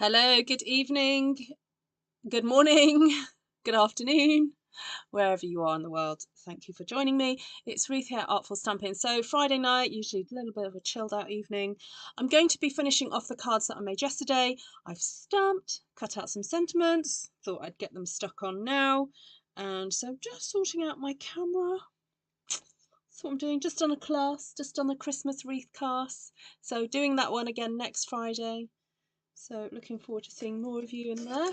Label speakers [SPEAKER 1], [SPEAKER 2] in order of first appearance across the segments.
[SPEAKER 1] Hello, good evening, good morning, good afternoon, wherever you are in the world. Thank you for joining me. It's Ruth here at Artful Stampin. So Friday night, usually a little bit of a chilled out evening. I'm going to be finishing off the cards that I made yesterday. I've stamped, cut out some sentiments, thought I'd get them stuck on now. And so just sorting out my camera. That's what I'm doing, just on a class, just on the Christmas wreath class. So doing that one again next Friday. So looking forward to seeing more of you in there.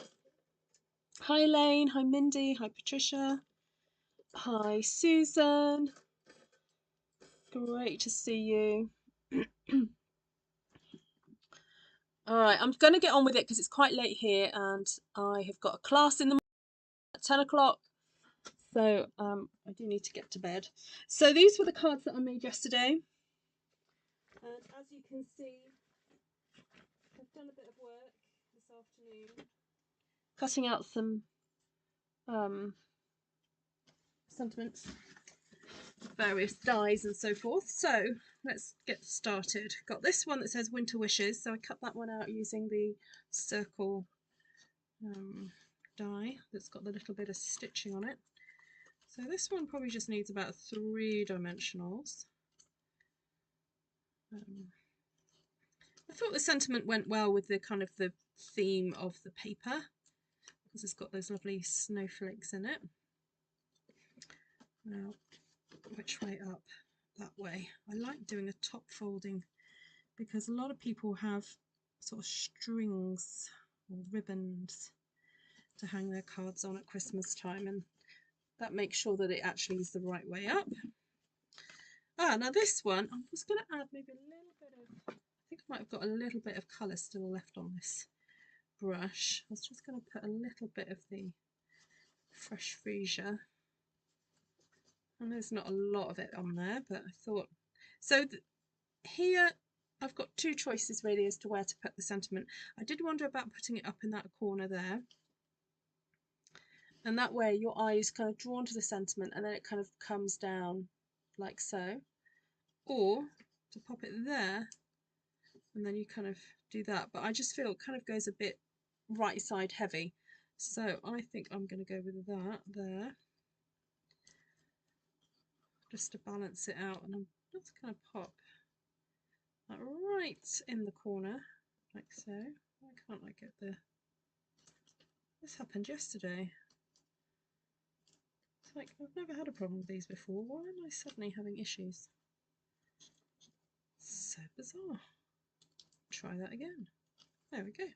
[SPEAKER 1] Hi Lane, hi Mindy, hi Patricia, hi Susan. Great to see you. All right, I'm going to get on with it because it's quite late here and I have got a class in the morning at 10 o'clock. So I do need to get to bed. So these were the cards that I made yesterday. And as you can see, I've done a bit of work this afternoon, cutting out some sentiments, various dyes and so forth. So let's get started. Got this one that says Winter Wishes, so I cut that one out using the circle die that's got the little bit of stitching on it. So this one probably just needs about 3 dimensionals. I thought the sentiment went well with the kind of the theme of the paper because it's got those lovely snowflakes in it. Now, which way up? That way. I like doing a top folding because a lot of people have sort of strings or ribbons to hang their cards on at Christmas time, and that makes sure that it actually is the right way up. Now this one, I was going to add maybe a little bit of, I think I might have got a little bit of colour still left on this brush. I was just going to put a little bit of the fresh freesia. And there's not a lot of it on there, but I thought, so here I've got 2 choices really as to where to put the sentiment. I did wonder about putting it up in that corner there. And that way your eye is kind of drawn to the sentiment and then it kind of comes down like so. Or to pop it there and then you kind of do that. But I just feel it kind of goes a bit right side heavy. So I think I'm going to go with that there, just to balance it out. And I'm just going to pop that right in the corner like so. Why can't I get the... This happened yesterday. It's like I've never had a problem with these before. Why am I suddenly having issues? So bizarre. Try that again. There we go.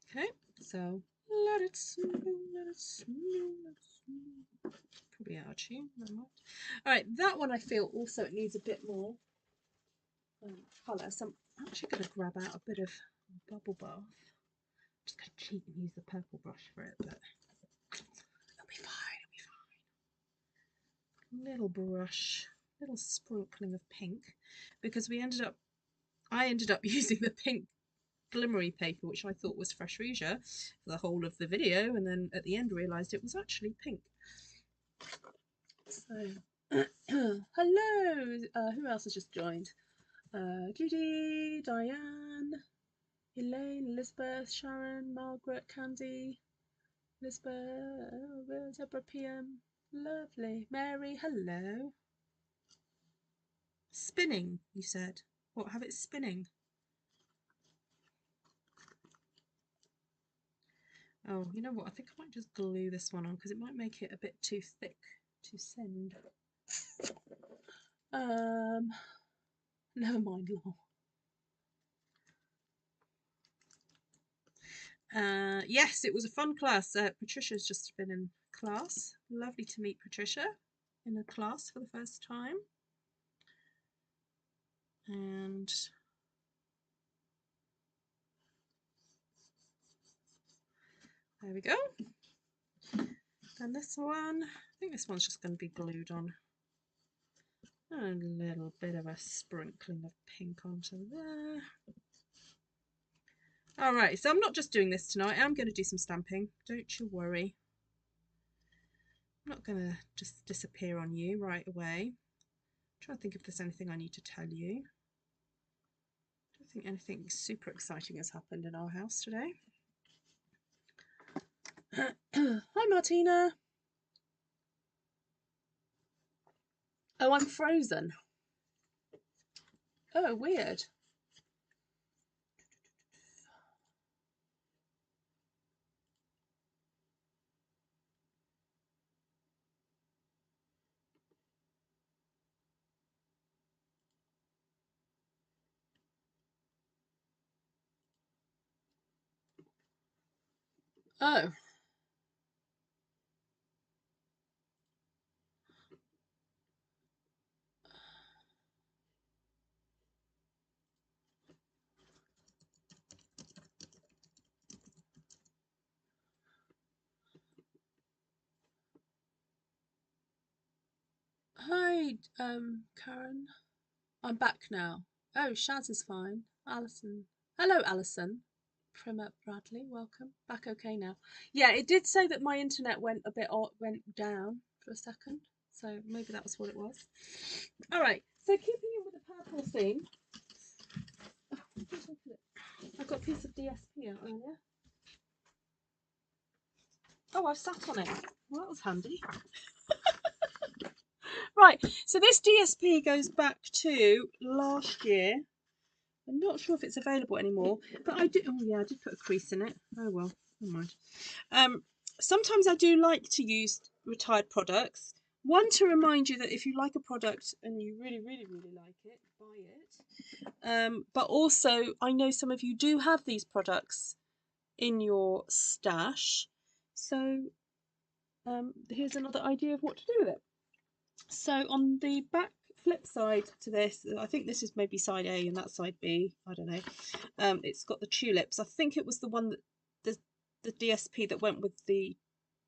[SPEAKER 1] Okay, so let it snow, let it snow, let it snow. Probably out of tune. Alright, that one I feel also it needs a bit more colour. So I'm actually going to grab out a bit of bubble bath. I'm just going to cheat and use the purple brush for it, but it'll be fine, it'll be fine. Little brush, little sprinkling of pink, because I ended up using the pink glimmery paper, which I thought was fresh freesia for the whole of the video, and then at the end realised it was actually pink. So hello, who else has just joined? Judy, Diane, Elaine, Elizabeth, Sharon, Margaret, Candy, Elizabeth, Deborah PM, lovely, Mary, hello. Spinning, you said. What, have it spinning? Oh, you know what? I think I might just glue this one on because it might make it a bit too thick to send. Never mind, lol. Yes, it was a fun class. Patricia's just been in class. Lovely to meet Patricia in a class for the first time. And there we go. Then this one, I think this one's just going to be glued on. And a little bit of a sprinkling of pink onto there. Alright, so I'm not just doing this tonight, I'm going to do some stamping. Don't you worry. I'm not going to just disappear on you right away. trying to think if there's anything I need to tell you. I don't think anything super exciting has happened in our house today. Hi Martina. Oh, I'm frozen. Oh, weird. Oh. Hi, Karen. I'm back now. Oh, Shaz is fine. Alison. Hello, Alison. Primer Bradley, welcome. Back okay now. Yeah, it did say that my internet went a bit went down for a second, so maybe that was what it was. All right. So keeping in with the purple theme, I got a piece of DSP out earlier. Oh, I've sat on it. Well, that was handy. Right, so this DSP goes back to last year. I'm not sure if it's available anymore, but I did. Oh yeah, I did put a crease in it. Oh well, never mind. Sometimes I do like to use retired products. One, to remind you that if you like a product and you really, really, really like it, buy it. But also, I know some of you do have these products in your stash, so here's another idea of what to do with it. So on the back flip side to this, I think this is maybe side A and that's side B, I don't know. It's got the tulips. I think it was the one that the DSP that went with the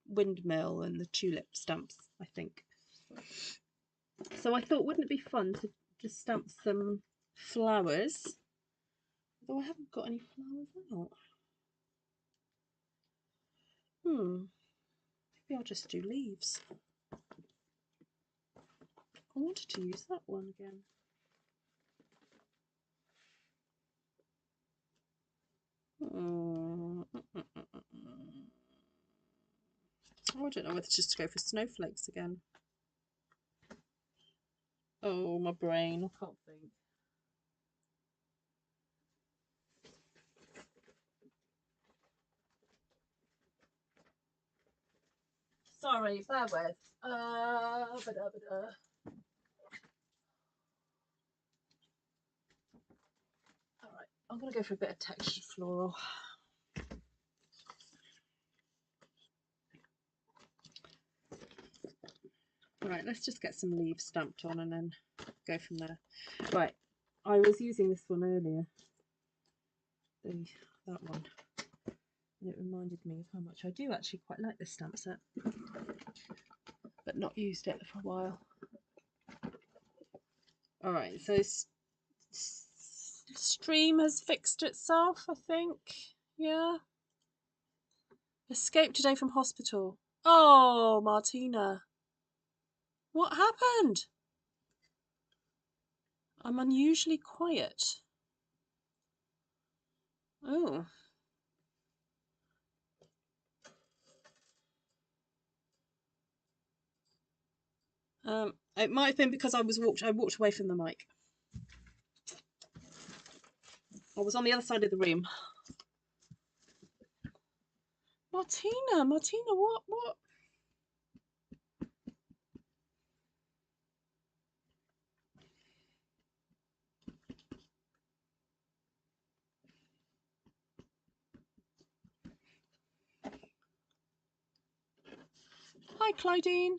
[SPEAKER 1] windmill and the tulip stamps, I think. So I thought, wouldn't it be fun to just stamp some flowers? Although I haven't got any flowers out. Maybe I'll just do leaves. I wanted to use that one again. Oh, I don't know whether just to go for snowflakes again. Oh, my brain, I can't think. Sorry, bear with. Alright, I'm going to go for a bit of textured floral. Right, let's just get some leaves stamped on and then go from there. Right, I was using this one earlier, that one, and it reminded me of how much I do actually quite like this stamp set, but not used it for a while. Alright, so stream has fixed itself, I think. Yeah. Escaped today from hospital. Oh, Martina. What happened? I'm unusually quiet. Oh. It might have been because I walked away from the mic. I was on the other side of the room. Martina, what? Hi, Clydine.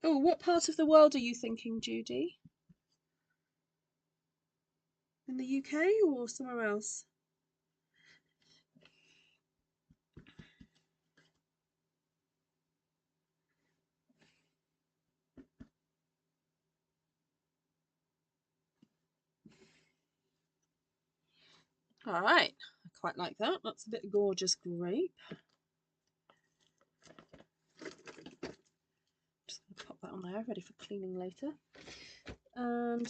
[SPEAKER 1] Oh, what part of the world are you thinking, Judy? In the UK or somewhere else? All right, I quite like that. That's a bit gorgeous grape. on there, ready for cleaning later. And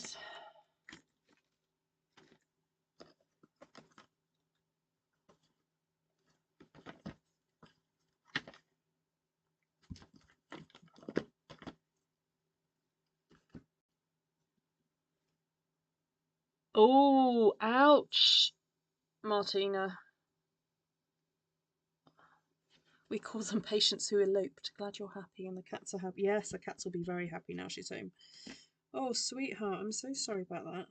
[SPEAKER 1] oh, ouch, Martina. We call them patients who eloped. Glad you're happy and the cats are happy. Yes, the cats will be very happy now she's home. Oh, sweetheart, I'm so sorry about that.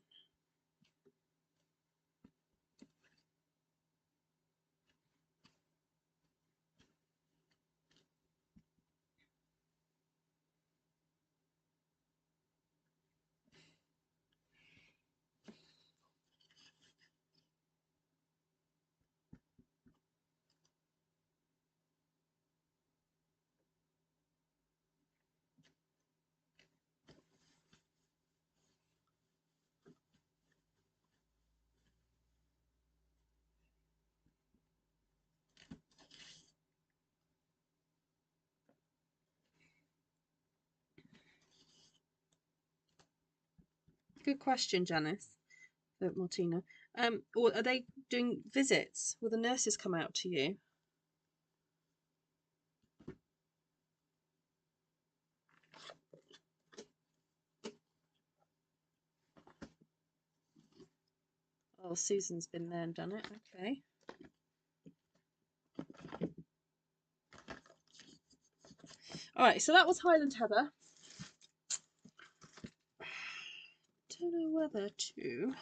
[SPEAKER 1] Good question, Janice. Martina. Or are they doing visits? Will the nurses come out to you? Oh, Susan's been there and done it. Okay. All right, so that was Highland Heather. Don't know whether to.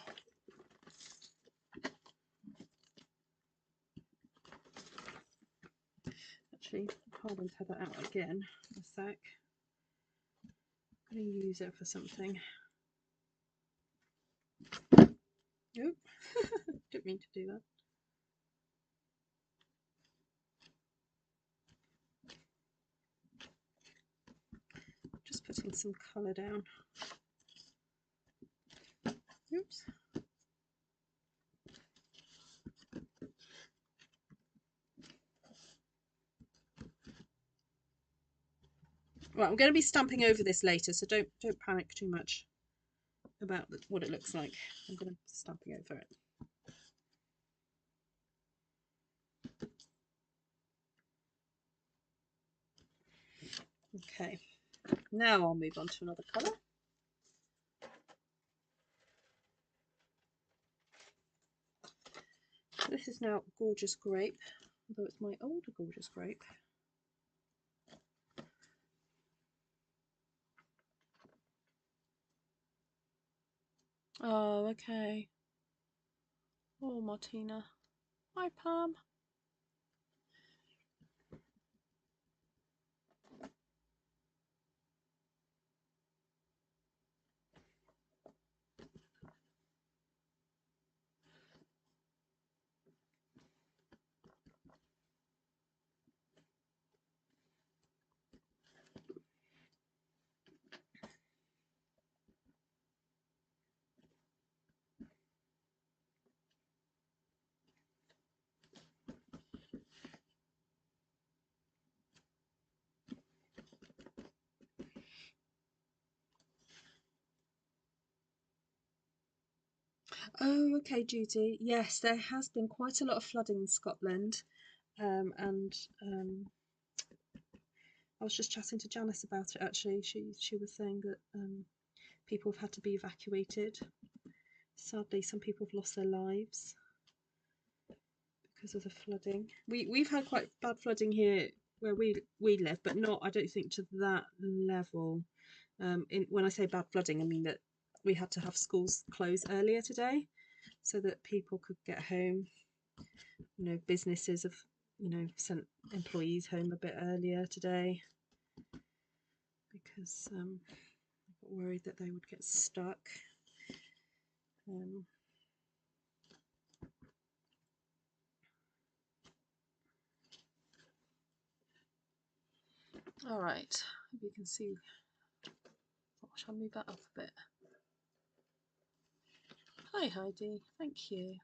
[SPEAKER 1] Actually, Highland Heather out again. A sec. I'm going to use it for something. Nope. Didn't mean to do that. Just putting some colour down. Oops. Right, I'm going to be stamping over this later, so don't panic too much about what it looks like. I'm going to be stamping over it. Okay, now I'll move on to another colour. This is now Gorgeous Grape, although it's my older Gorgeous Grape. Oh, okay. Oh, Martina. Hi, Pam. Oh, okay, Judy. Yes, there has been quite a lot of flooding in Scotland, and I was just chatting to Janice about it. Actually, she was saying that people have had to be evacuated. Sadly, some people have lost their lives because of the flooding. We've had quite bad flooding here where we live, but not, I don't think, to that level. When I say bad flooding, I mean that we had to have schools close earlier today so that people could get home. You know, businesses have, you know, sent employees home a bit earlier today because I got worried that they would get stuck. All right, hope you can see. Oh, shall I move that up a bit? Hi, Heidi. Thank you.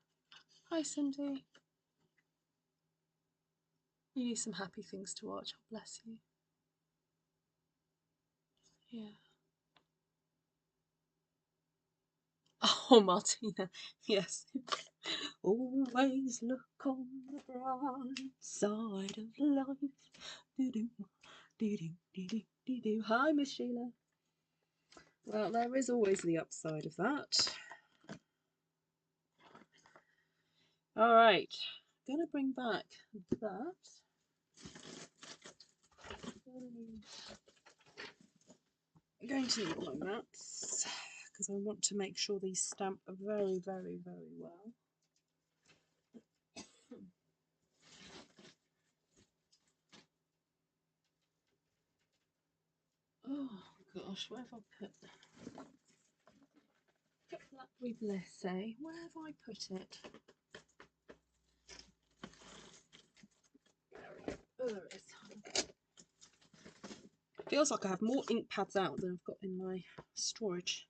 [SPEAKER 1] Hi, Cindy. You need some happy things to watch. Oh, bless you. Yeah. Oh, Martina, yes. Always look on the bright side of life. Do-do, do-do, do-do, do-do. Hi, Miss Sheila. Well, there is always the upside of that. All right, I'm gonna bring back that. I'm going to need my mats because I want to make sure these stamp very, very, very well. Oh gosh, where have I put Blackberry BLiss, eh? Where have I put it? Oh, there it is. Feels like I have more ink pads out than I've got in my storage.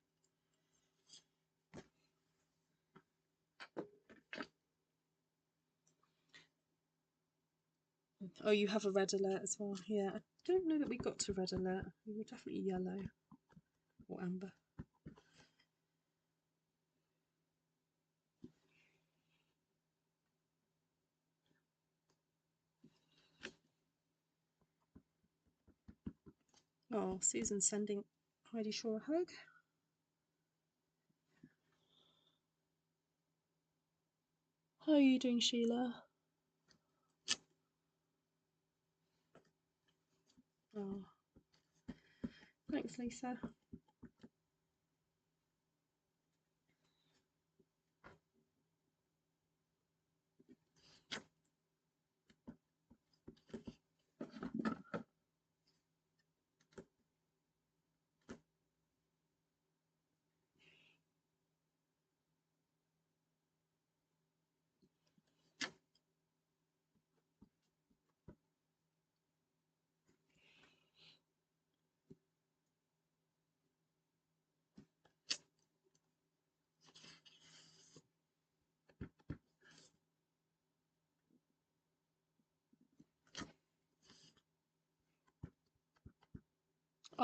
[SPEAKER 1] Oh, you have a red alert as well. Yeah, I don't know that we got to red alert. We were definitely yellow or amber. Oh, Susan's sending Heidi Shaw a hug. How are you doing, Sheila? Oh, thanks, Lisa.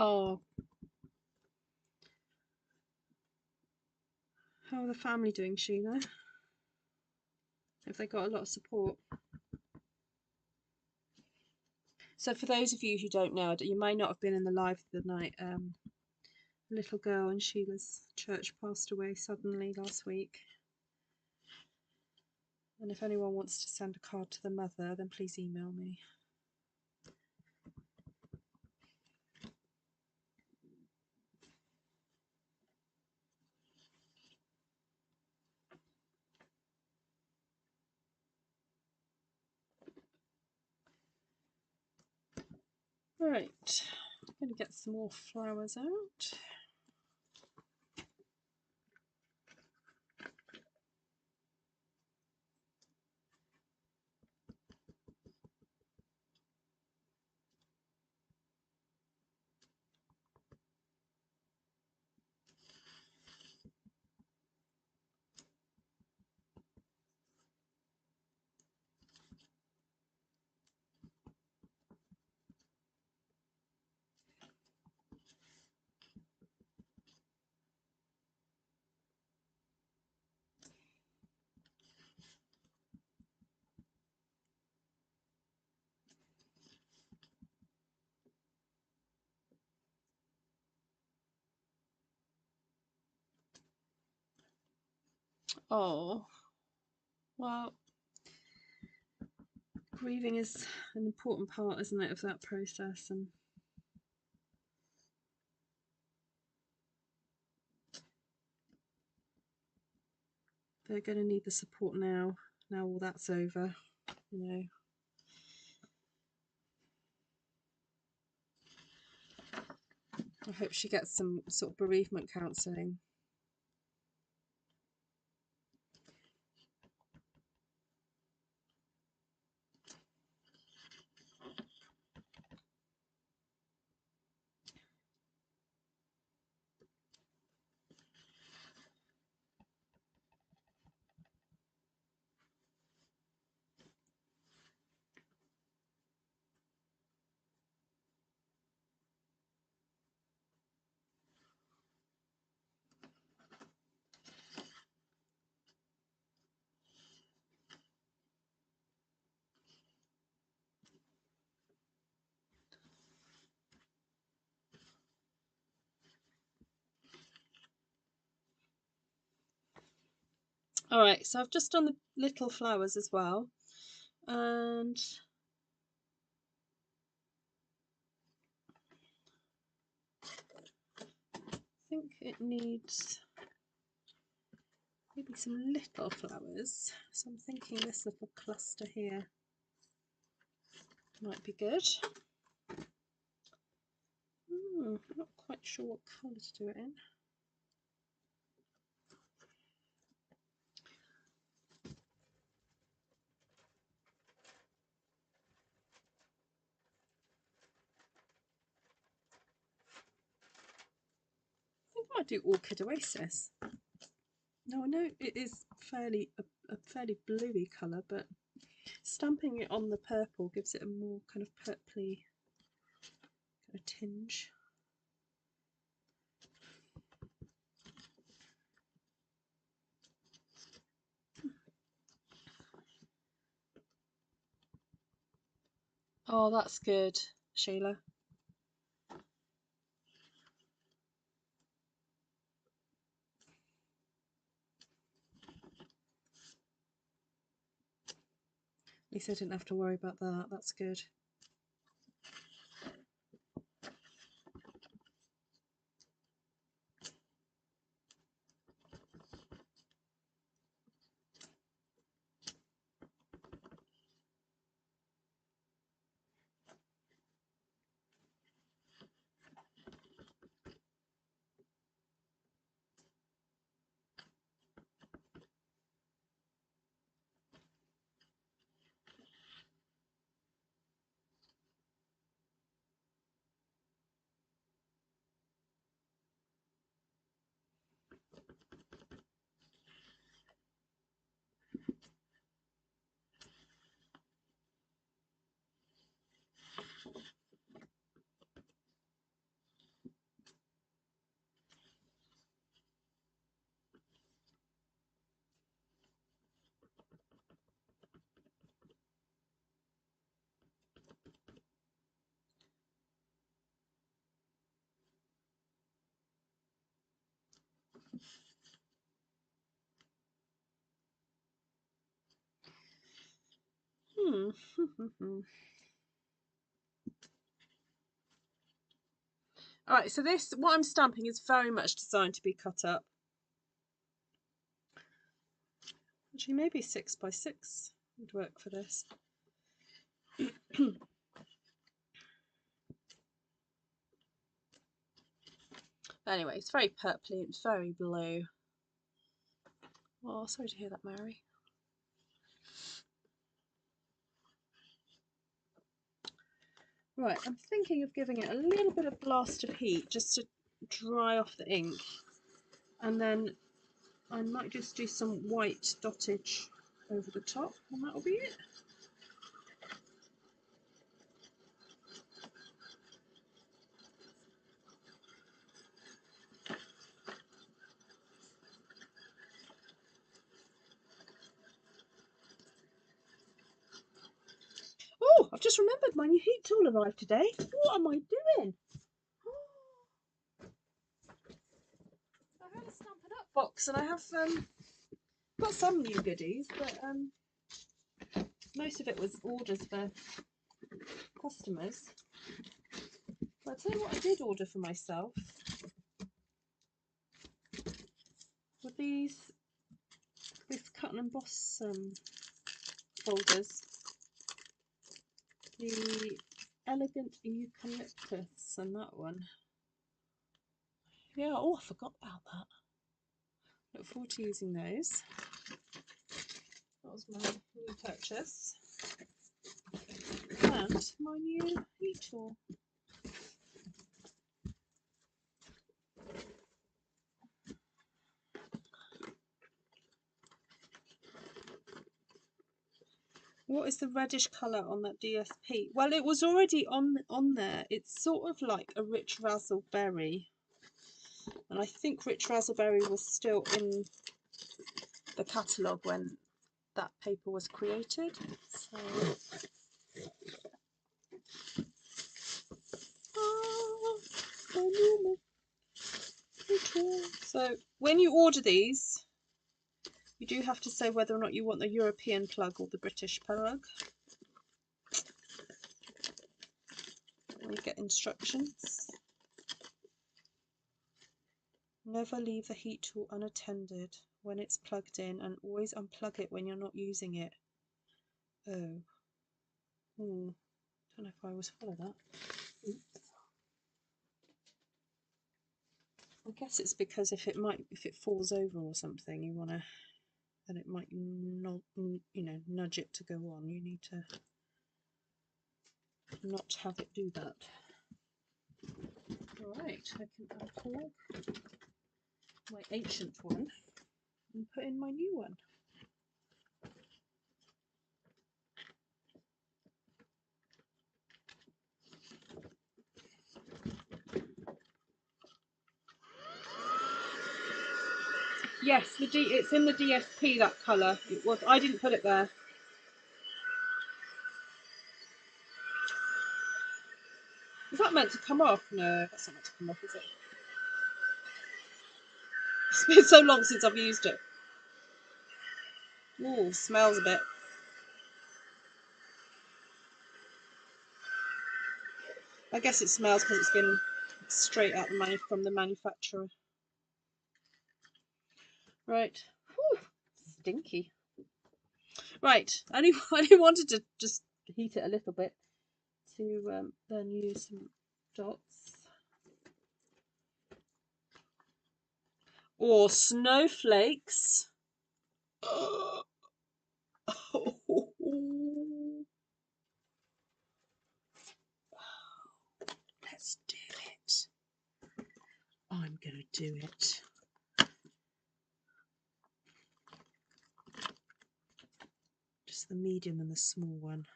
[SPEAKER 1] Oh, how are the family doing, Sheila? Have they got a lot of support? So for those of you who don't know, you may not have been in the live the night. A little girl in Sheila's church passed away suddenly last week. And if anyone wants to send a card to the mother, then please email me. Right, I'm going to get some more flowers out. Oh, well, grieving is an important part, isn't it, of that process, and they're going to need the support now all that's over, you know. I hope she gets some sort of bereavement counselling. All right, so I've just done the little flowers as well, and I think it needs maybe some little flowers. So I'm thinking this little cluster here might be good. Not quite sure what colour to do it in. I think I might do Orchid Oasis. Now I know it is a fairly bluey colour, but stamping it on the purple gives it a more kind of purpley kind of tinge. Oh, that's good, Sheila. At least I didn't have to worry about that. That's good. Alright, so this, what I'm stamping is very much designed to be cut up. Actually, maybe 6 by 6 would work for this. Anyway, it's very purpley, it's very blue. Oh, sorry to hear that, Mary. Right, I'm thinking of giving it a little bit of blast of heat just to dry off the ink, and then I might just do some white dottage over the top, and that'll be it. Oh, I've just remembered my new heat tool arrived today. What am I doing? I had a Stampin' Up box, and I have got some new goodies, but most of it was orders for customers. But I'll tell you what I did order for myself were this cut and emboss folders. The Elegant Eucalyptus and that one. Yeah, oh, I forgot about that. Look forward to using those. That was my new purchase. And my new heat tool. What is the reddish colour on that DSP? Well, it was already on there. It's sort of like a rich raspberry. And I think rich raspberry was still in the catalogue when that paper was created. So when you order these, You do have to say whether or not you want the European plug or the British plug. You get instructions. Never leave the heat tool unattended when it's plugged in, and always unplug it when you're not using it. Oh. Don't know if I always follow that. Oops. I guess it's because if it falls over or something, you want to, and it might not, nudge it to go on. You need to not have it do that. Right, I can uncork my ancient one and put in my new one. Yes, it's in the DSP, that colour. It was. I didn't put it there. Is that meant to come off? No, that's not meant to come off, is it? It's been so long since I've used it. Ooh, smells a bit. I guess it smells because it's been straight out from the manufacturer. Right. Whew, stinky. Right. I only wanted to just heat it a little bit to then use some dots. Or snowflakes. Oh. Let's do it. I'm gonna do it. Just the medium and the small one.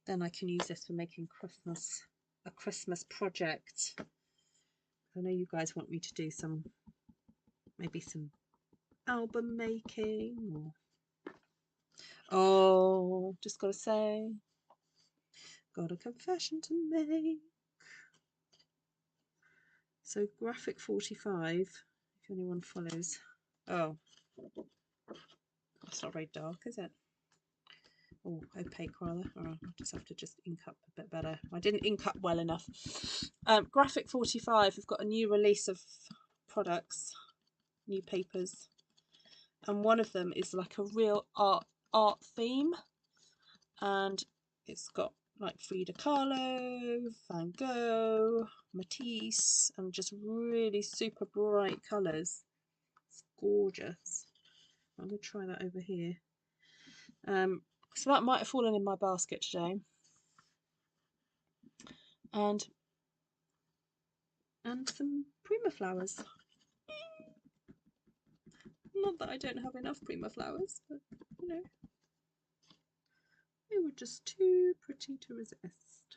[SPEAKER 1] Then I can use this for making a Christmas project. I know you guys want me to do maybe some album making, or oh, just gotta say, got a confession to make. So graphic 45, if anyone follows. Oh, that's not very dark, is it? Oh, opaque rather. Oh, I just have to ink up a bit better. I didn't ink up well enough. Graphic 45 have got a new release of products, new papers, and one of them is like a real art theme, and it's got like Frida Kahlo, Van Gogh, Matisse, and just really super bright colours. It's gorgeous. I'm going to try that over here. So that might have fallen in my basket today. And some Prima flowers. Not that I don't have enough Prima flowers, but you know, they were just too pretty to resist.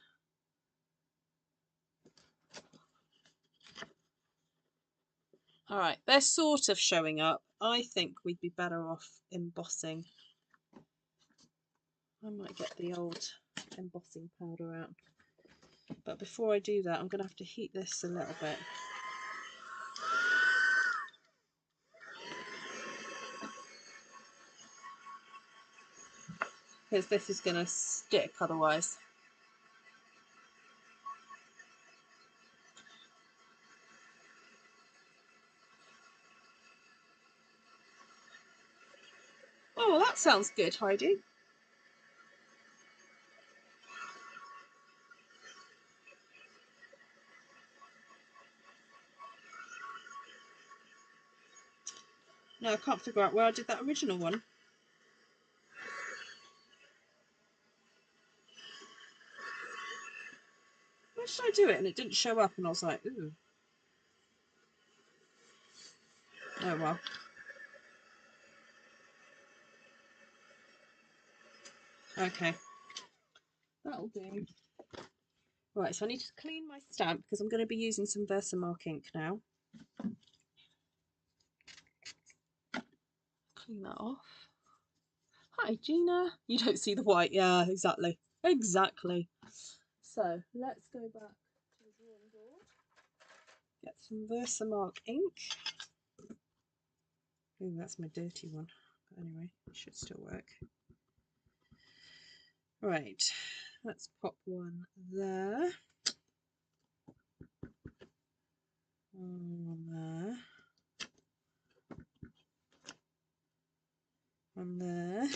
[SPEAKER 1] All right, they're sort of showing up. I think we'd be better off embossing. I might get the old embossing powder out. But before I do that, I'm going to have to heat this a little bit. Because this is going to stick otherwise. Oh, well, that sounds good, Heidi. No, I can't figure out where I did that original one. Where should I do it? And it didn't show up, and I was like, ooh. Oh, well. Okay. That'll do. Right, so I need to clean my stamp because I'm going to be using some Versamark ink now. Clean that off. Hi, Gina. You don't see the white. Yeah, exactly. Exactly. So let's go back to the drawing board. Get some Versamark ink. Oh, that's my dirty one. But anyway, it should still work. Right, let's pop one there. One there. One there.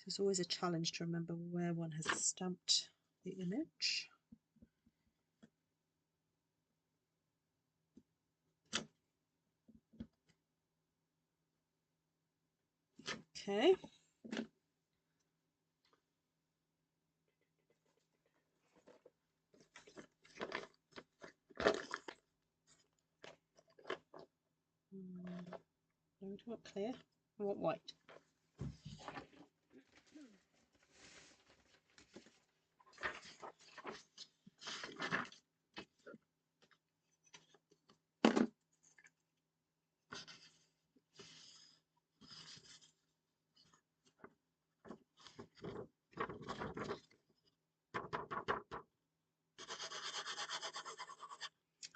[SPEAKER 1] It's always a challenge to remember where one has stamped the image. Okay. No, we want clear. I want white.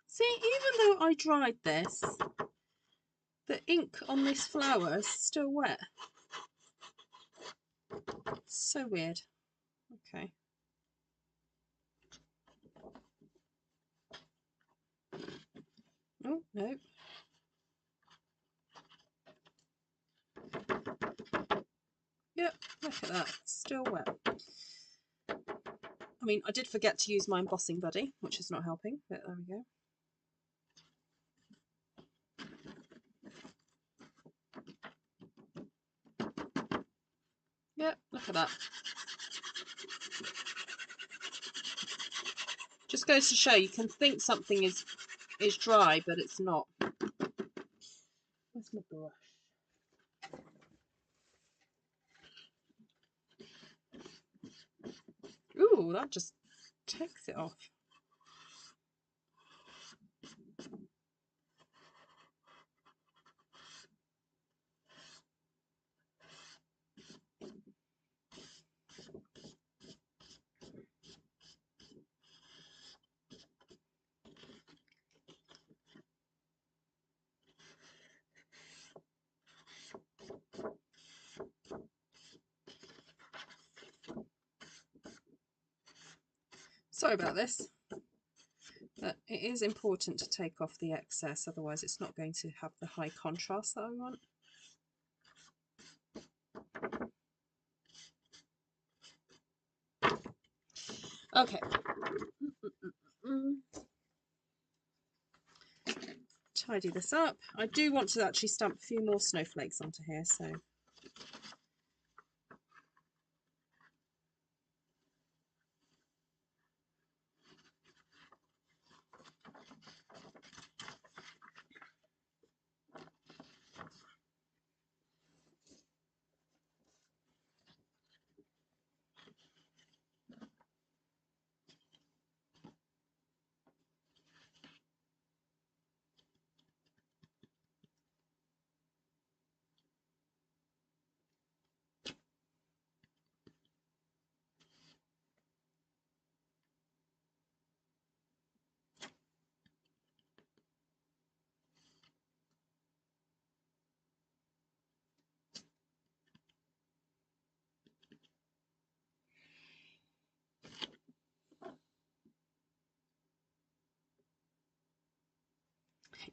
[SPEAKER 1] See, even though I dried this, the ink on this flower is still wet. So weird. Okay. Oh, no. Yep, look at that. Still wet. I mean, I did forget to use my embossing buddy, which is not helping, but there we go. Yep, look at that. Just goes to show you can think something is dry, but it's not. Where's my brush? Ooh, that just takes it off. Sorry about this, but it is important to take off the excess, otherwise it's not going to have the high contrast that I want. Okay. Tidy this up. I do want to actually stamp a few more snowflakes onto here, so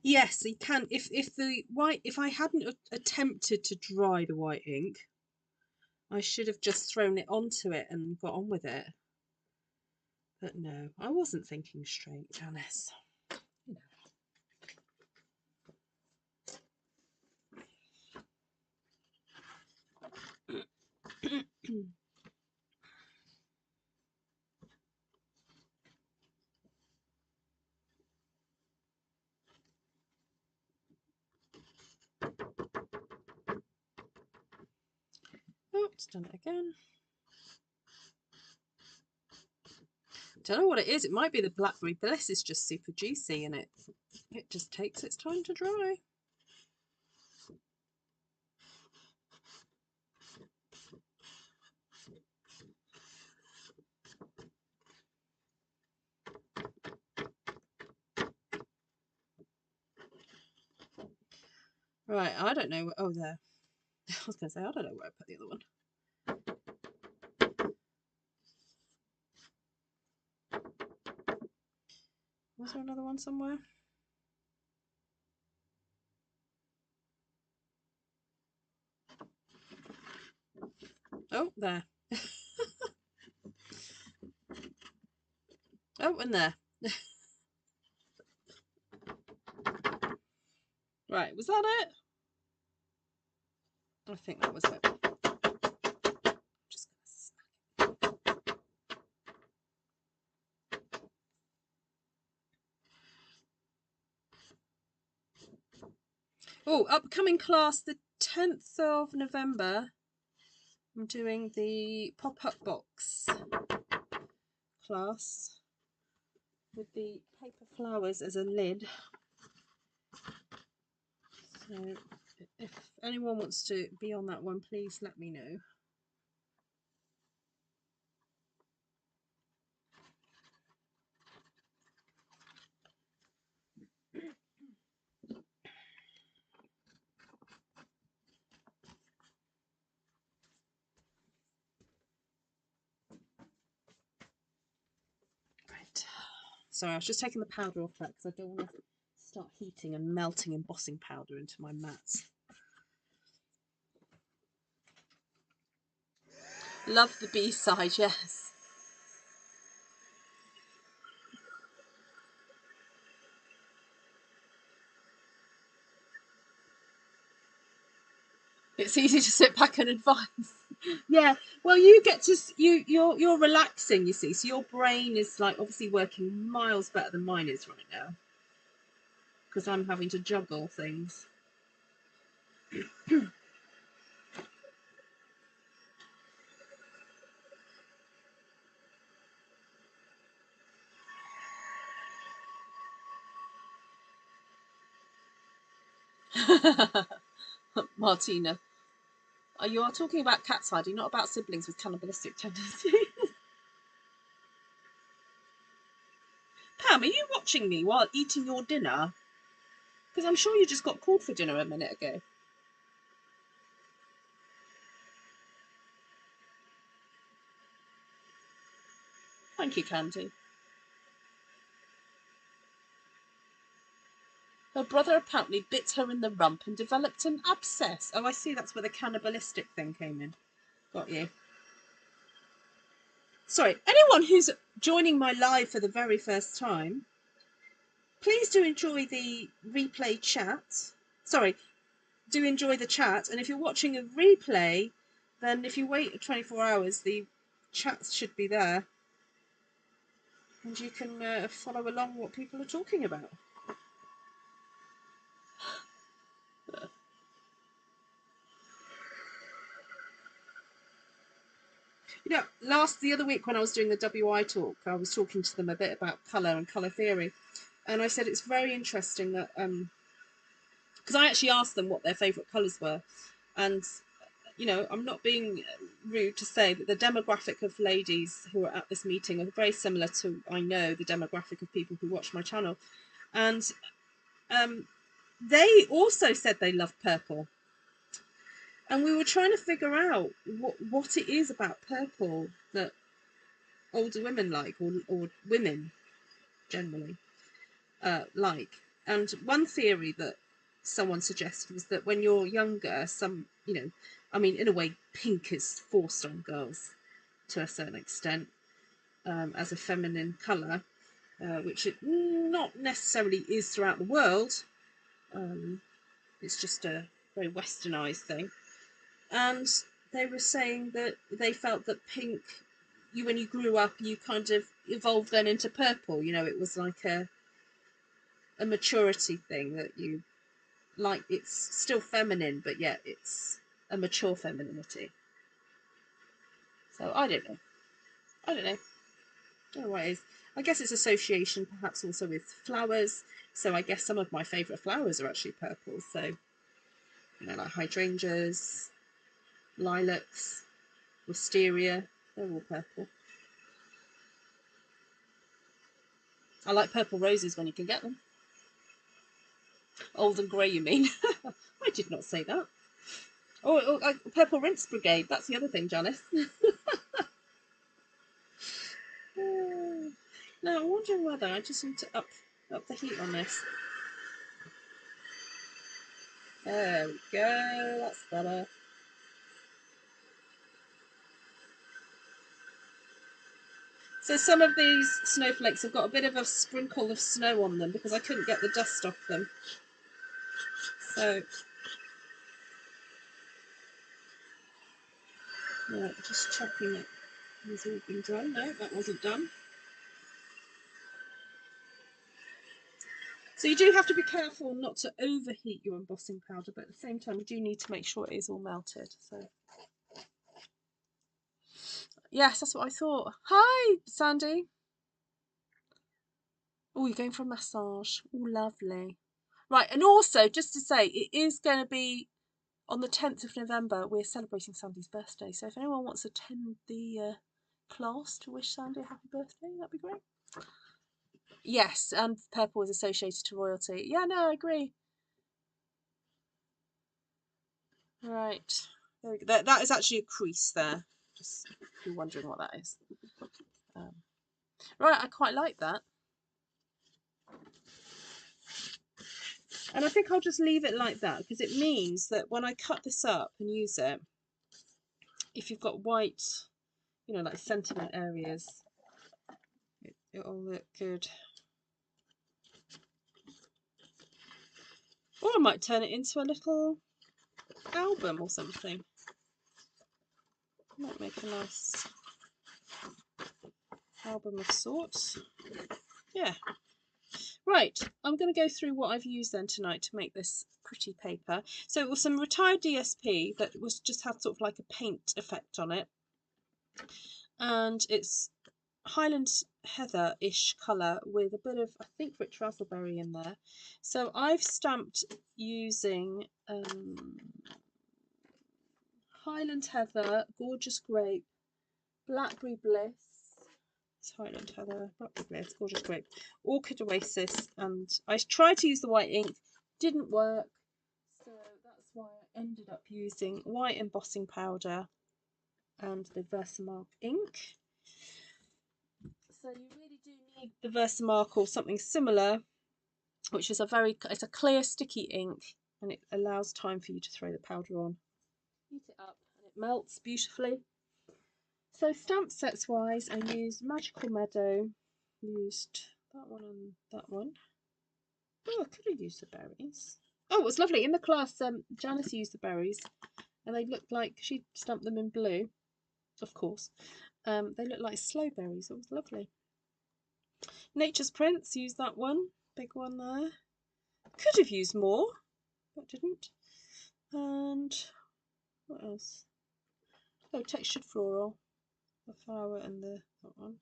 [SPEAKER 1] yes, you can. If the white, if I hadn't attempted to dry the white ink, I should have just thrown it onto it and got on with it. But no, I wasn't thinking straight, Janice. You know. Oh, it's done it again. Don't know what it is. It might be the Blackberry BLiss is just super juicy and it just takes its time to dry. Right, I don't know. Oh, there. I was going to say, I don't know where I put the other one. Was there another one somewhere? Oh, there. Oh, and there. Right, was that it? I think that was it. Just gonna smack it. Oh, upcoming class, the 10th of November. I'm doing the pop-up box class with the paper flowers as a lid. So if anyone wants to be on that one, please let me know. Right. Sorry, I was just taking the powder off that because I don't want to start heating and melting embossing powder into my mats. Love the B-side, yes. It's easy to sit back and advise. Yeah, well, you get to you're relaxing, you see, so your brain is like obviously working miles better than mine is right now because I'm having to juggle things. Martina, you are talking about cat's hiding, not about siblings with cannibalistic tendencies. Pam, are you watching me while eating your dinner? Because I'm sure you just got called for dinner a minute ago. Thank you, Candy. Her brother apparently bit her in the rump and developed an abscess. Oh, I see. That's where the cannibalistic thing came in. Got you. Sorry, anyone who's joining my live for the very first time, please do enjoy the replay chat. Sorry, do enjoy the chat. And if you're watching a replay, then if you wait 24 hours, the chats should be there. And you can follow along what people are talking about. You know, the other week when I was doing the WI talk, I was talking to them a bit about colour and colour theory. And I said it's very interesting that, because I actually asked them what their favourite colours were. And, you know, I'm not being rude to say that the demographic of ladies who are at this meeting are very similar to, I know, the demographic of people who watch my channel. And they also said they love purple. And we were trying to figure out what it is about purple that older women like, or women generally like. And one theory that someone suggested was that when you're younger, I mean, in a way, pink is forced on girls to a certain extent as a feminine colour, which it not necessarily is throughout the world. It's just a very westernised thing. And they were saying that they felt that pink, when you grew up, you kind of evolved then into purple. You know, it was like a maturity thing that you like. It's still feminine, but yet it's a mature femininity. So I don't know. I don't know what it is. I guess it's association perhaps also with flowers. So I guess some of my favourite flowers are actually purple. So, you know, like hydrangeas, lilacs, wisteria, they're all purple. I like purple roses when you can get them. Old and grey, you mean? I
[SPEAKER 2] did not say that. Oh, Purple Rinse Brigade. That's the other thing, Janice. Now, I'm wondering whether I just need to up the heat on this. There we go. That's better. So some of these snowflakes have got a bit of a sprinkle of snow on them because I couldn't get the dust off them. So, right, just checking it has all been done. No, that wasn't done. So you do have to be careful not to overheat your embossing powder, but at the same time you do need to make sure it is all melted. So yes, that's what I thought. Hi, Sandy. Oh, you're going for a massage. Oh, lovely. Right, and also just to say, it is going to be on the 10th of November. We're celebrating Sandy's birthday, so if anyone wants to attend the class to wish Sandy a happy birthday, that'd be great. Yes, and purple is associated to royalty. Yeah, no, I agree. Right, there we go. That is actually a crease there. Just if you're wondering what that is. Right, I quite like that. And I think I'll just leave it like that because it means that when I cut this up and use it, if you've got white, you know, like sentiment areas, it'll look good. Or I might turn it into a little album or something. Might make a nice album of sorts. Yeah. Right, I'm going to go through what I've used then tonight to make this pretty paper. So it was some retired DSP that was just had sort of like a paint effect on it. And it's Highland Heather-ish colour with a bit of, I think, rich raspberry in there. So I've stamped using Highland Heather, Gorgeous Grape, Blackberry BLiss, Highland Heather, Blackberry BLiss, Gorgeous Grape, Orchid Oasis, and I tried to use the white ink, didn't work, so that's why I ended up using white embossing powder and the Versamark ink. So you really do need the Versamark or something similar, which is it's a clear sticky ink, and it allows time for you to throw the powder on. Heat it up and it melts beautifully. So stamp sets wise, I used Magical Meadow, used that one and that one. Oh, I could have used the berries. Oh, it was lovely. In the class, Janice used the berries, and they looked like, she stamped them in blue, of course. They looked like sloe berries. It was lovely. Nature's Prince, used that one, big one there. Could have used more, but didn't. And what else? Oh, Textured Floral, the flower and that one.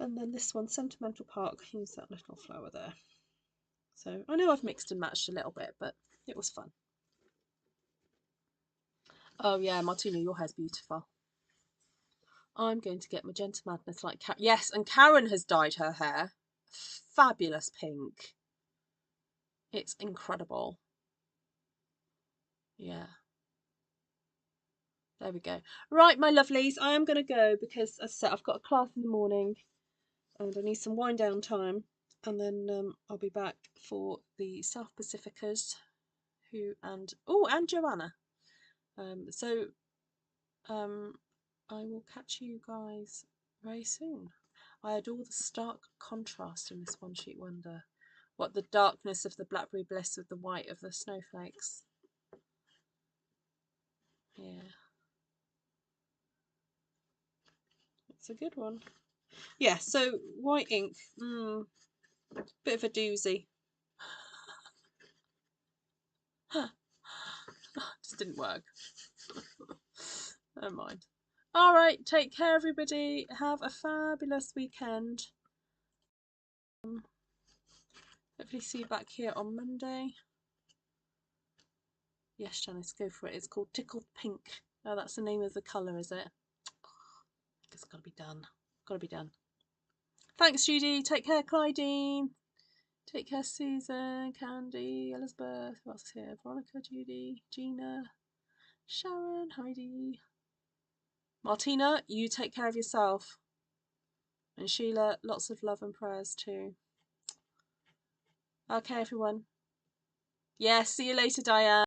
[SPEAKER 2] And then this one, Sentimental Park, use that little flower there. So I know I've mixed and matched a little bit, but it was fun. Oh yeah, Martina, your hair's beautiful. I'm going to get Magenta Madness like Karen. Yes, and Karen has dyed her hair. Fabulous pink. It's incredible. Yeah. There we go. Right, my lovelies, I am going to go because, as I said, I've got a class in the morning and I need some wind down time. And then I'll be back for the South Pacificas and Joanna. I will catch you guys very soon. I adore the stark contrast in this one sheet wonder. What the darkness of the Blackberry BLiss with the white of the snowflakes. Yeah. It's a good one. Yeah, so white ink. Bit of a doozy. Just didn't work. Never mind. All right, take care, everybody. Have a fabulous weekend. Hopefully see you back here on Monday. Yes, Janice, go for it. It's called Tickled Pink. Oh, that's the name of the colour, is it? It's got to be done. Got to be done. Thanks, Judy. Take care, Clydine. Take care, Susan, Candy, Elizabeth. Who else is here? Veronica, Judy, Gina, Sharon, Heidi. Martina, you take care of yourself. And Sheila, lots of love and prayers too. Okay, everyone. Yeah, see you later, Diane.